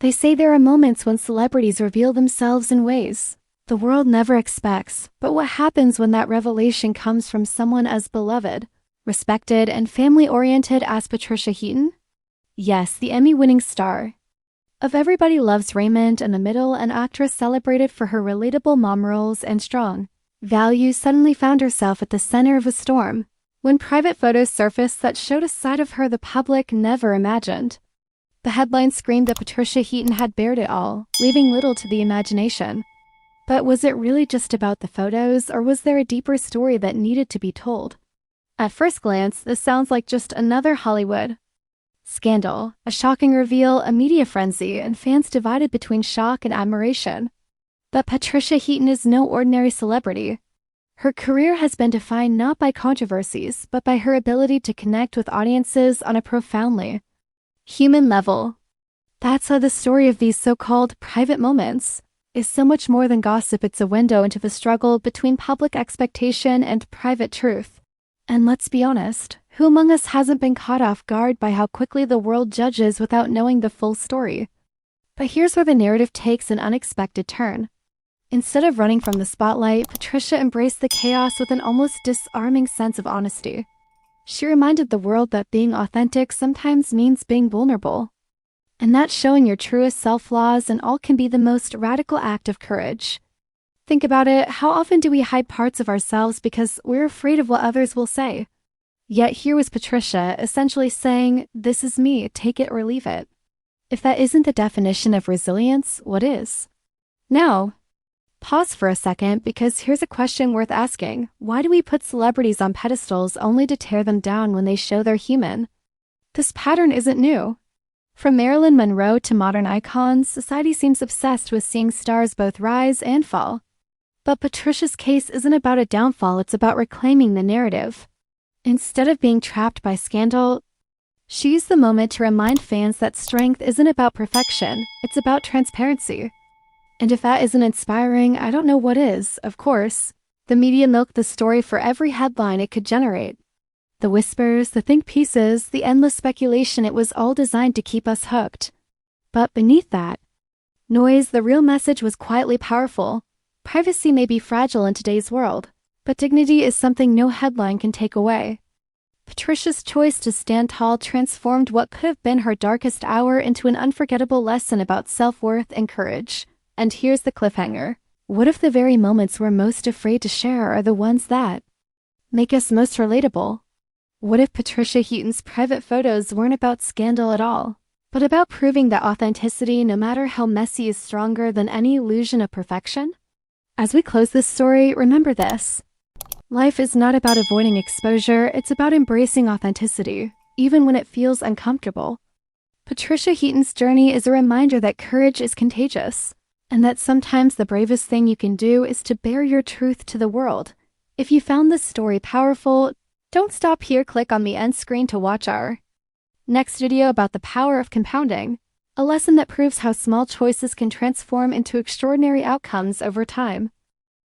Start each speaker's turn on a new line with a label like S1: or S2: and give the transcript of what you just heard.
S1: They say there are moments when celebrities reveal themselves in ways the world never expects, but what happens when that revelation comes from someone as beloved, respected, and family-oriented as Patricia Heaton? Yes, the Emmy-winning star of Everybody Loves Raymond and The Middle, an actress celebrated for her relatable mom roles and strong values, suddenly found herself at the center of a storm when private photos surfaced that showed a side of her the public never imagined. The headline screamed that Patricia Heaton had bared it all, leaving little to the imagination. But was it really just about the photos, or was there a deeper story that needed to be told? At first glance, this sounds like just another Hollywood scandal, a shocking reveal, a media frenzy, and fans divided between shock and admiration. But Patricia Heaton is no ordinary celebrity. Her career has been defined not by controversies, but by her ability to connect with audiences on a profoundly human level. That's why the story of these so-called private moments is so much more than gossip. It's a window into the struggle between public expectation and private truth. And let's be honest, who among us hasn't been caught off guard by how quickly the world judges without knowing the full story? But here's where the narrative takes an unexpected turn. Instead of running from the spotlight, Patricia embraced the chaos with an almost disarming sense of honesty. She reminded the world that being authentic sometimes means being vulnerable, and that showing your truest self, flaws and all, can be the most radical act of courage. Think about it, how often do we hide parts of ourselves because we're afraid of what others will say? Yet here was Patricia essentially saying, "This is me, take it or leave it." If that isn't the definition of resilience, what is? Now, pause for a second, because here's a question worth asking. Why do we put celebrities on pedestals only to tear them down when they show they're human? This pattern isn't new. From Marilyn Monroe to modern icons, society seems obsessed with seeing stars both rise and fall. But Patricia's case isn't about a downfall, it's about reclaiming the narrative. Instead of being trapped by scandal, she used the moment to remind fans that strength isn't about perfection, it's about transparency. And if that isn't inspiring, I don't know what is. Of course, the media milked the story for every headline it could generate. The whispers, the think pieces, the endless speculation, it was all designed to keep us hooked. But beneath that noise, the real message was quietly powerful. Privacy may be fragile in today's world, but dignity is something no headline can take away. Patricia's choice to stand tall transformed what could have been her darkest hour into an unforgettable lesson about self-worth and courage. And here's the cliffhanger. What if the very moments we're most afraid to share are the ones that make us most relatable? What if Patricia Heaton's private photos weren't about scandal at all, but about proving that authenticity, no matter how messy, is stronger than any illusion of perfection? As we close this story, remember this. Life is not about avoiding exposure, it's about embracing authenticity, even when it feels uncomfortable. Patricia Heaton's journey is a reminder that courage is contagious, and that sometimes the bravest thing you can do is to bare your truth to the world. If you found this story powerful, don't stop here. Click on the end screen to watch our next video about the power of compounding, a lesson that proves how small choices can transform into extraordinary outcomes over time.